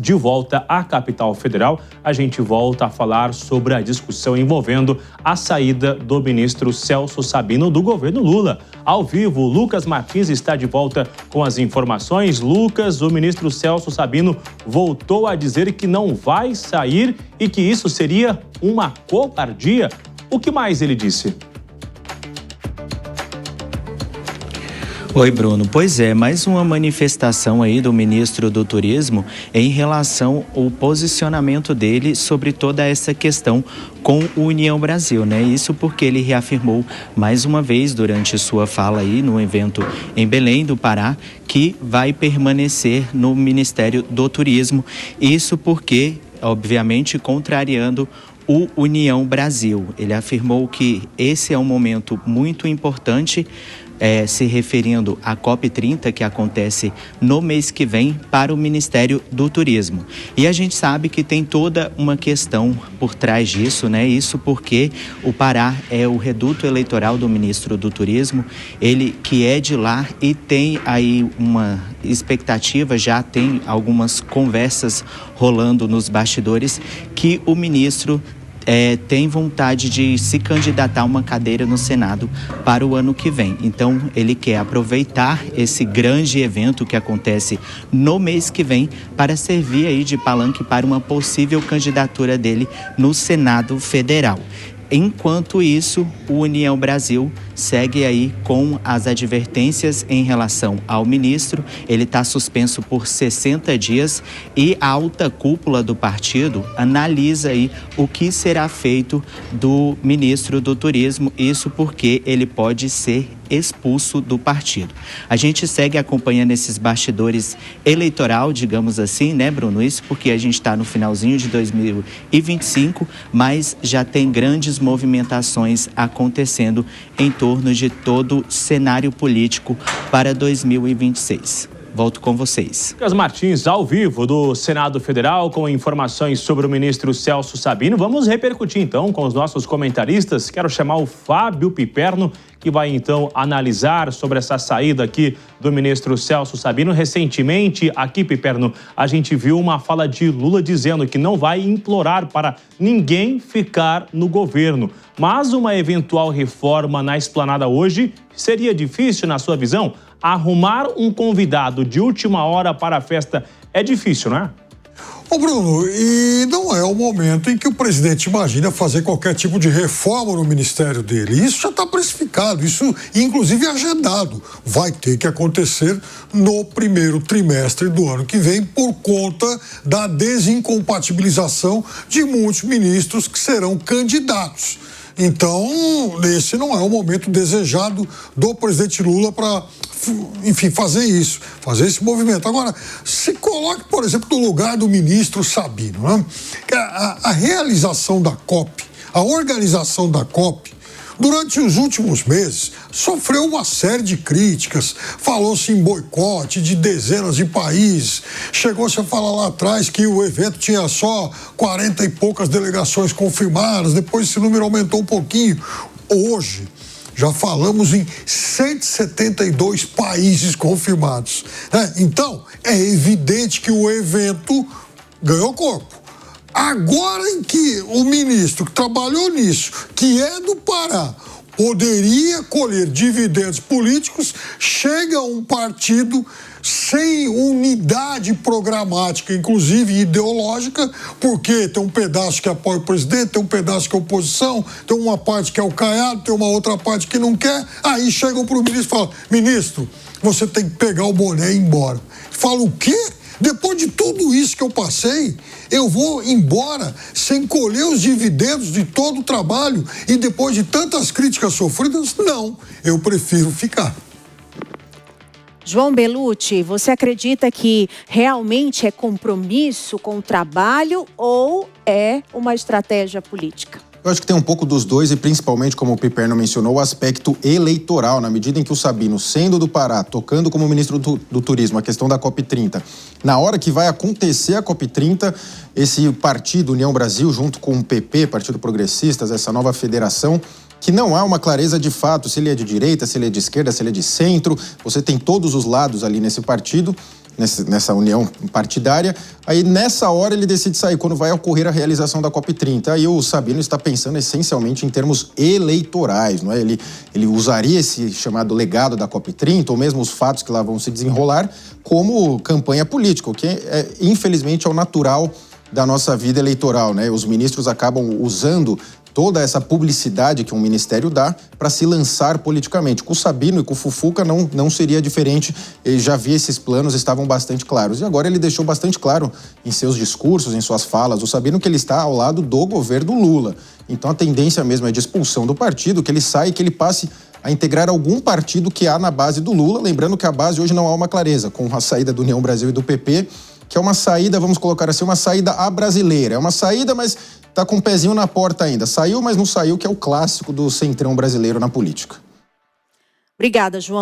de volta à capital federal, a gente volta a falar sobre a discussão envolvendo a saída do ministro Celso Sabino do governo Lula. Ao vivo, Lucas Martins está de volta com as informações. Lucas, o ministro Celso Sabino voltou a dizer que não vai sair e que isso seria uma covardia. O que mais ele disse? Oi, Bruno. Pois é, mais uma manifestação aí do ministro do Turismo em relação ao posicionamento dele sobre toda essa questão com o União Brasil, né? Isso porque ele reafirmou mais uma vez durante sua fala aí no evento em Belém do Pará que vai permanecer no Ministério do Turismo. Isso porque, obviamente, contrariando o União Brasil. Ele afirmou que esse é um momento muito importante, se referindo à COP30, que acontece no mês que vem, para o Ministério do Turismo. E a gente sabe que tem toda uma questão por trás disso, né? Isso porque o Pará é o reduto eleitoral do ministro do Turismo, ele que é de lá e tem aí uma expectativa, já tem algumas conversas rolando nos bastidores, que o ministro tem vontade de se candidatar a uma cadeira no Senado para o ano que vem. Então, ele quer aproveitar esse grande evento que acontece no mês que vem para servir aí de palanque para uma possível candidatura dele no Senado Federal. Enquanto isso, o União Brasil segue aí com as advertências em relação ao ministro. Ele está suspenso por 60 dias e a alta cúpula do partido analisa aí o que será feito do ministro do Turismo. Isso porque ele pode ser expulso do partido. A gente segue acompanhando esses bastidores eleitoral, digamos assim, né, Bruno? Isso porque a gente está no finalzinho de 2025, mas já tem grandes movimentações acontecendo em torno de todo o cenário político para 2026. Volto com vocês. Lucas Martins, ao vivo do Senado Federal, com informações sobre o ministro Celso Sabino. Vamos repercutir então com os nossos comentaristas. Quero chamar o Fábio Piperno, que vai então analisar sobre essa saída aqui do ministro Celso Sabino. Recentemente, aqui, Piperno, a gente viu uma fala de Lula dizendo que não vai implorar para ninguém ficar no governo. Mas uma eventual reforma na esplanada hoje seria difícil, na sua visão? Arrumar um convidado de última hora para a festa é difícil, não é? Ô Bruno, e não é o momento em que o presidente imagina fazer qualquer tipo de reforma no ministério dele. Isso já está precificado, isso inclusive é agendado. Vai ter que acontecer no primeiro trimestre do ano que vem por conta da desincompatibilização de muitos ministros que serão candidatos. Então, esse não é o momento desejado do presidente Lula para, enfim, fazer isso, fazer esse movimento. Agora, se coloque, por exemplo, no lugar do ministro Sabino, né? A realização da COP, a organização da COP, durante os últimos meses, sofreu uma série de críticas. Falou-se em boicote de dezenas de países. Chegou-se a falar lá atrás que o evento tinha só 40 e poucas delegações confirmadas. Depois esse número aumentou um pouquinho. Hoje, já falamos em 172 países confirmados. Então, é evidente que o evento ganhou corpo. Agora em que o ministro que trabalhou nisso, que é do Pará, poderia colher dividendos políticos, chega um partido sem unidade programática, inclusive ideológica, porque tem um pedaço que apoia o presidente, tem um pedaço que é oposição, tem uma parte que é o Caiado, tem uma outra parte que não quer. Aí chegam para o ministro e falam: ministro, você tem que pegar o boné e ir embora. Fala: o quê? Depois de tudo isso que eu passei, eu vou embora sem colher os dividendos de todo o trabalho e depois de tantas críticas sofridas? Não, eu prefiro ficar. João Bellucci, você acredita que realmente é compromisso com o trabalho ou é uma estratégia política? Eu acho que tem um pouco dos dois e principalmente, como o Piperno mencionou, o aspecto eleitoral, na medida em que o Sabino, sendo do Pará, tocando como ministro do Turismo, a questão da COP30, na hora que vai acontecer a COP30, esse partido, União Brasil, junto com o PP, Partido Progressistas, essa nova federação, que não há uma clareza de fato se ele é de direita, se ele é de esquerda, se ele é de centro, você tem todos os lados ali nesse partido, nessa união partidária. Aí, nessa hora, ele decide sair, quando vai ocorrer a realização da COP30. Aí o Sabino está pensando essencialmente em termos eleitorais, não é? Ele usaria esse chamado legado da COP30, ou mesmo os fatos que lá vão se desenrolar, como campanha política, o que, infelizmente, é o natural da nossa vida eleitoral, né? Os ministros acabam usando toda essa publicidade que um ministério dá para se lançar politicamente. Com o Sabino e com o Fufuca não seria diferente. Ele já via esses planos, estavam bastante claros. E agora ele deixou bastante claro em seus discursos, em suas falas, o Sabino, que ele está ao lado do governo Lula. Então a tendência mesmo é de expulsão do partido, que ele saia e que ele passe a integrar algum partido que há na base do Lula. Lembrando que a base hoje não há uma clareza, com a saída do União Brasil e do PP, que é uma saída, vamos colocar assim, uma saída à brasileira. É uma saída, mas está com um pezinho na porta ainda. Saiu, mas não saiu, que é o clássico do centrão brasileiro na política. Obrigada, João.